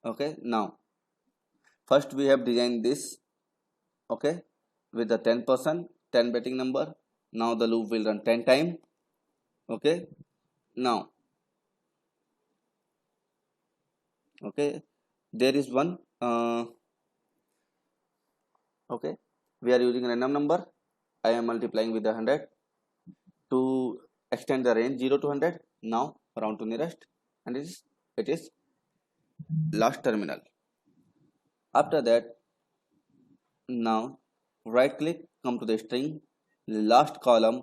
Okay, now first we have designed this, okay, with the 10%, 10 betting number. Now the loop will run 10 times. Okay, now, okay, there is one, okay, we are using random number. I am multiplying with the 100 to extend the range 0 to 100. Now round to nearest, and it is last terminal. After that, now right click, come to the string, last column,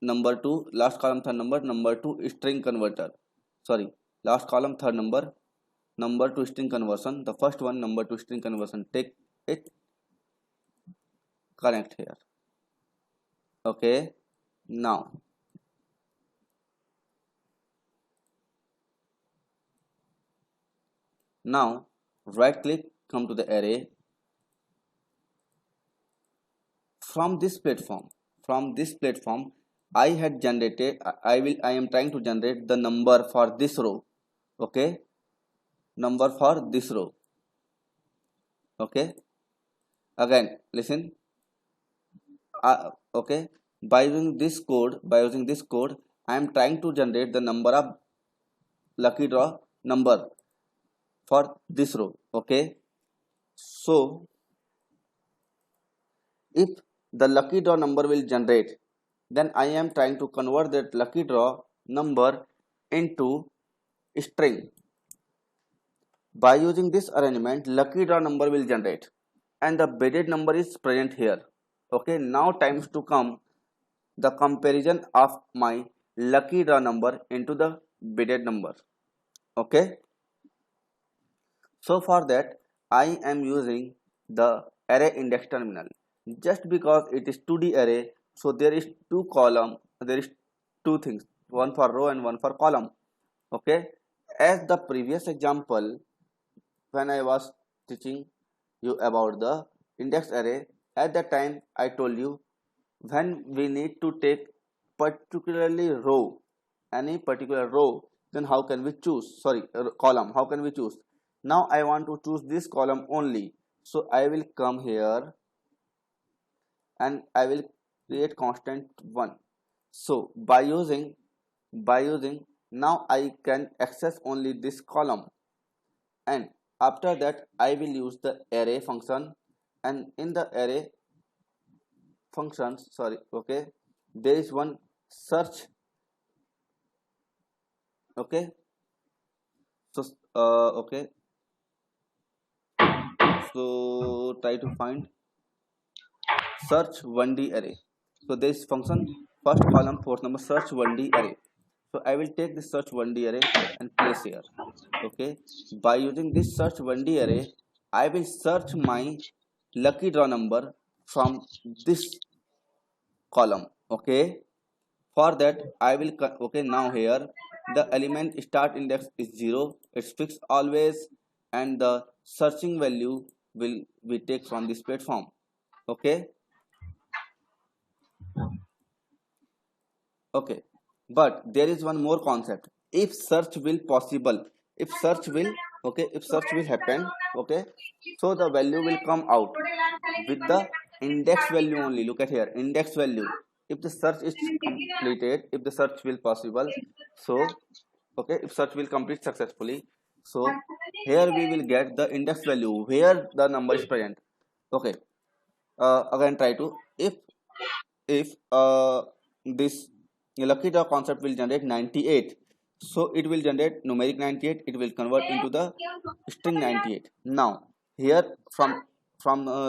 number 2, last column third number 2 string converter. Sorry, last column third number to string conversion. The first one, number to string conversion. Take it, connect here. Okay, now right click, come to the array. From this platform I had generated, I am trying to generate the number for this row. Okay, number for this row. Okay, again listen. Okay, by using this code I am trying to generate the number of lucky draw number for this row. Okay, so if the lucky draw number will generate, then I am trying to convert that lucky draw number into string. By using this arrangement, lucky draw number will generate and the bidded number is present here. Okay, now times to come the comparison of my lucky draw number into the bidded number. Okay, so for that I am using the array index terminal. Just because it is 2D array, so there is two column, there is two things, one for row and one for column. Okay, as the previous example, when I was teaching you about the index array, at that time I told you when we need to take particularly row, any particular row, then how can we choose, sorry, column, how can we choose? Now I want to choose this column only, so I will come here and I will create constant 1. So by using now I can access only this column, and after that I will use the array function, and in the array functions, sorry, okay, there is one search. Okay, so okay, so try to find search 1D array. So this function, first column fourth number, search 1D array. So I will take this search 1D array and place here. Okay, by using this search 1D array I will search my lucky draw number from this column. Okay, for that I will okay, now here the element start index is 0, it's fixed always, and the searching value will be take from this platform. Okay, okay, but there is one more concept. If search will possible, if search will, okay, if search will happen, okay, so the value will come out with the index value only. Look at here, index value. If the search is completed, if the search will possible, so okay, if search will complete successfully, so here we will get the index value where the number is present. Okay, again try to, if this lucky draw concept will generate 98, so it will generate numeric 98, it will convert into the string 98. Now here from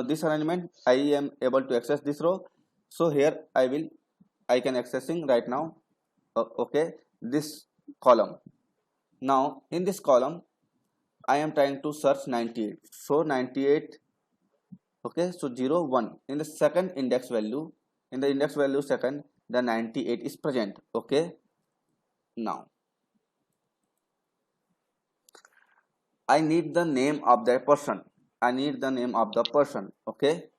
this arrangement I am able to access this row, so here I can accessing right now, okay, this column. Now in this column I am trying to search 98, so 98. Okay, so 0 1 in the second index value, in the index value second, the 98 is present. Okay, now I need the name of the person, I need the name of the person. Okay,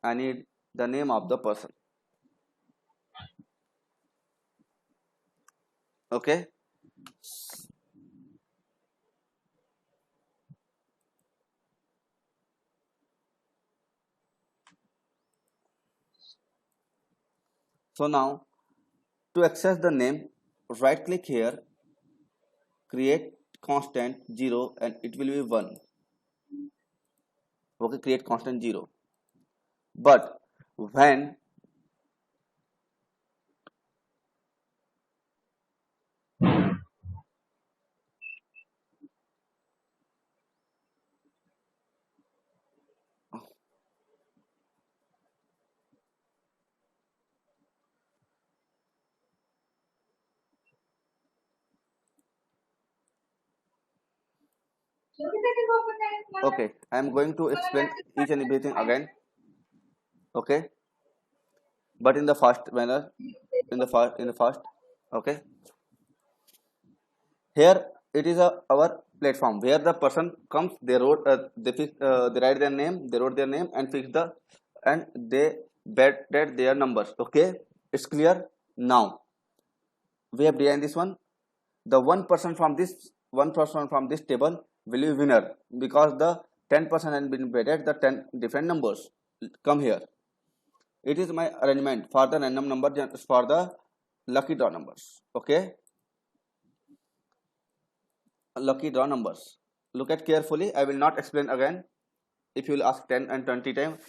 I need the name of the person. Okay, So now to access the name, right click here, create constant 0 and it will be 1. Okay, create constant 0. But when okay, I am going to explain each and everything again. Okay, but in the first manner, in the first. Okay, here it is our platform where the person comes, they wrote they write their name, they wrote their name and fix the and they betted their numbers. Okay, it's clear. Now we have designed this one. The one person from this table will be winner because the 10% has been betted the 10 different numbers come here. It is my arrangement for the random number for the lucky draw numbers. Okay, lucky draw numbers. Look at carefully. I will not explain again. If you will ask 10 and 20 times,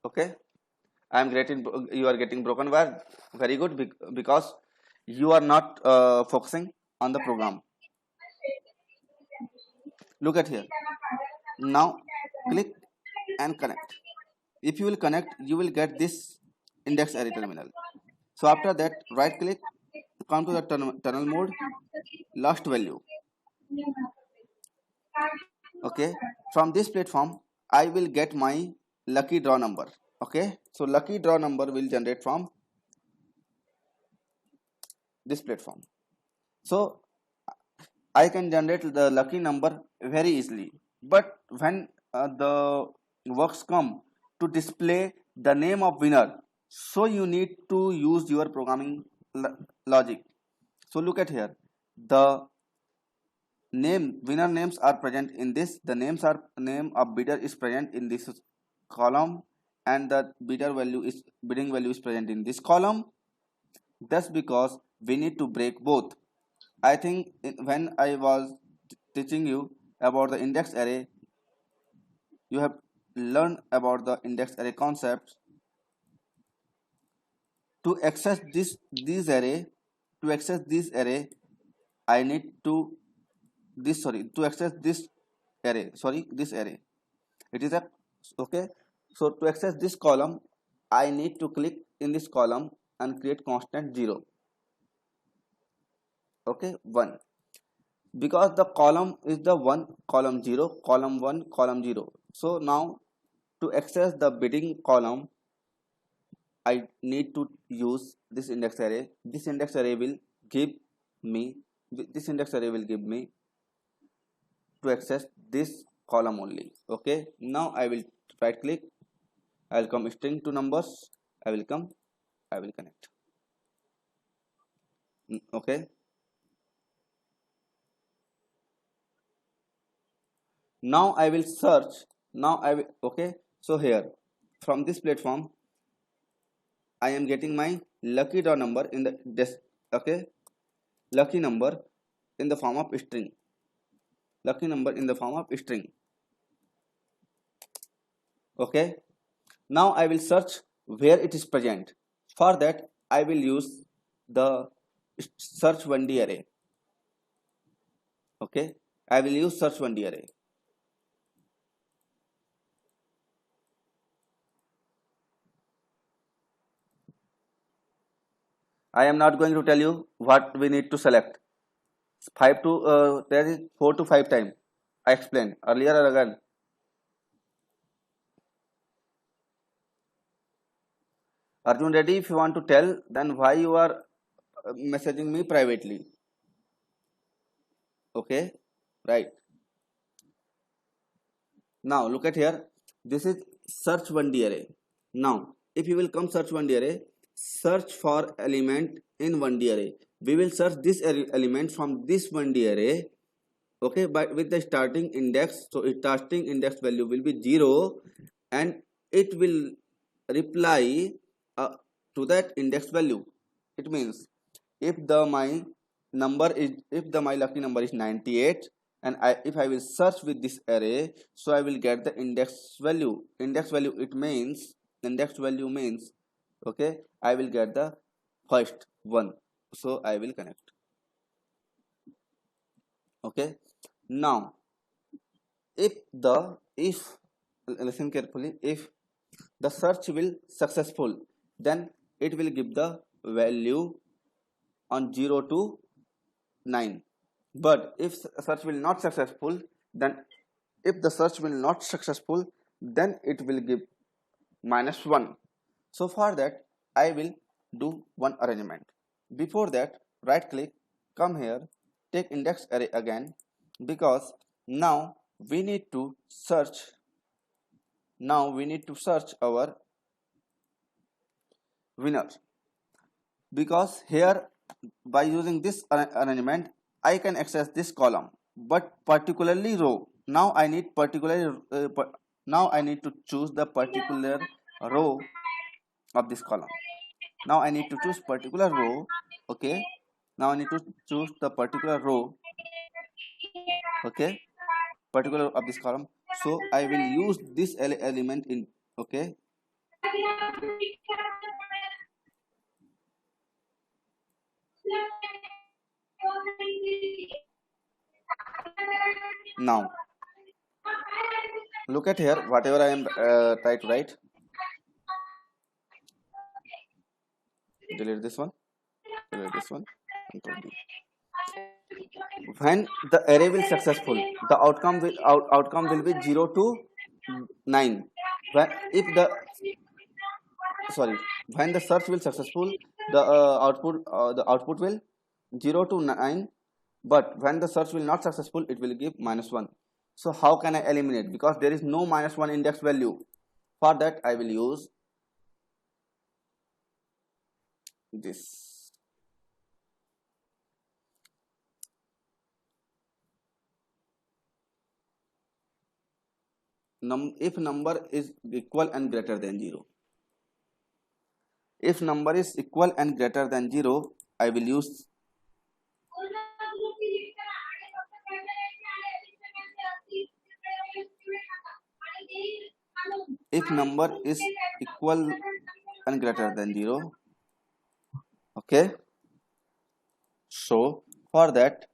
okay. I am getting you are getting broken wire. Very good because you are not focusing on the program. Look at here. Now click and connect. If you will connect, you will get this index array terminal. So after that, right click, come to the tunnel mode, last value. Okay, from this platform I will get my lucky draw number. Okay, so lucky draw number will generate from this platform. So I can generate the lucky number very easily, but when the works come to display the name of winner, so you need to use your programming logic. So look at here, the winner names are present in this, the name of bidder is present in this column, and the bidding value is present in this column. That's because we need to break both. I think when I was teaching you about the index array, you have learned about the index array concepts. To access this array, I need to to access this this array. It is a okay. So to access this column, I need to click in this column and create constant 0. Okay, 1. Because the column is the 1, column 0, column 1, column 0. So now to access the bidding column, I need to use this index array. This index array will give me to access this column only. Okay, now I will right click, I will come string to numbers, I will connect. Okay, now I will search. Okay, so here from this platform I am getting my lucky draw number in the okay, lucky number in the form of string. Okay, now I will search where it is present. For that I will use the search 1D array. Okay, I will use search 1D array. I am not going to tell you what we need to select. 4 to 5 times I explained earlier or again. Arjun Reddy, if you want to tell, then why you are messaging me privately? Okay, right. Now look at here. This is search 1D array. Now if you will come search 1D array, search for element in 1D array. We will search this element from this 1D array. Okay, but with the starting index. So starting index value will be 0 and it will reply to that index value. It means if the my number is, if the my lucky number is 98, and if I will search with this array, so I will get the index value. Index value, it means, index value means, okay, I will get the first one, so I will connect. Okay, now if listen carefully, if the search will successful, then it will give the value on 0 to 9. But if search will not successful, then if the search will not successful, then it will give -1. So for that, I will do one arrangement. Before that, right click, come here, take index array again, because now we need to search. Now we need to search our winner, because here by using this arrangement I can access this column, but particularly row. Now I need particularly now I need to choose the particular row of this column. Now I need to choose particular row. Okay, now I need to choose the particular row. Okay, particular of this column. So I will use this element in. Okay, now look at here, whatever I am try to write. Delete this one, delete this one, Control D. When the array will successful, the outcome will be 0 to 9. When if the sorry, when the search will successful, the output will 0 to 9. But when the search will not successful, it will give -1. So how can I eliminate? Because there is no -1 index value. For that I will use this. If number is equal and greater than 0. If number is equal and greater than 0, I will use if number is equal and greater than 0. Okay, so for that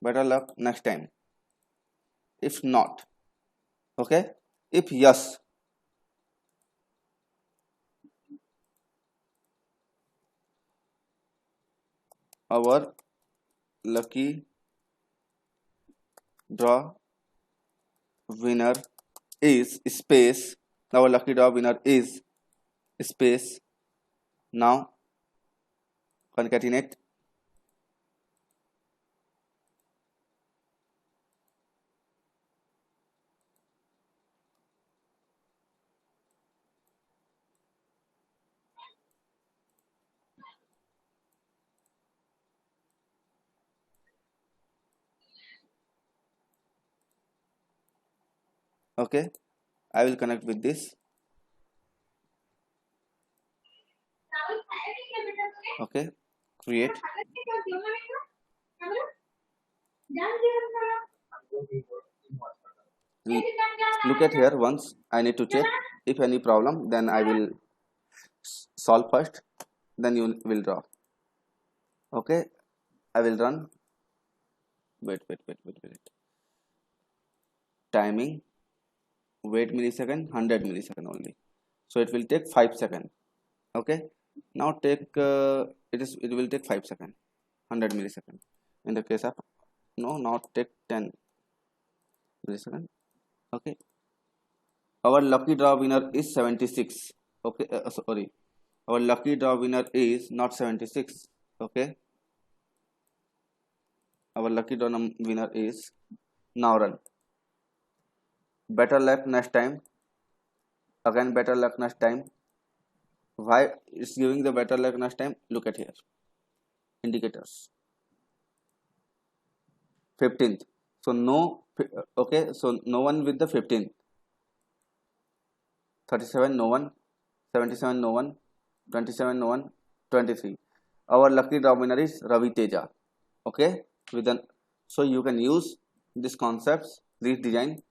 better luck next time. If not, okay, if yes, our lucky draw winner is space, our lucky draw winner is space. Now concatenate. Okay, I will connect with this. Okay, create. Look at here once. I need to check if any problem, then I will solve first, then you will draw. Okay, I will run. Wait. Timing. Wait millisecond, 100 millisecond only. So it will take 5 seconds. Okay. Now take it will take 5 seconds. 100 millisecond. In the case of no, not take 10 millisecond. Okay. Our lucky draw winner is 76. Okay. Sorry. Our lucky draw winner is not 76. Okay. Our lucky draw winner is now run. Better luck next time. Again, better luck next time. Why it's giving the better luck next time? Look at here. Indicators. 15th. So no, okay, so no one with the 15. 37 no one, 77 no one, 27 no one, 23. Our lucky draw winner is Ravi Teja. Okay, with an, so you can use these concepts, these design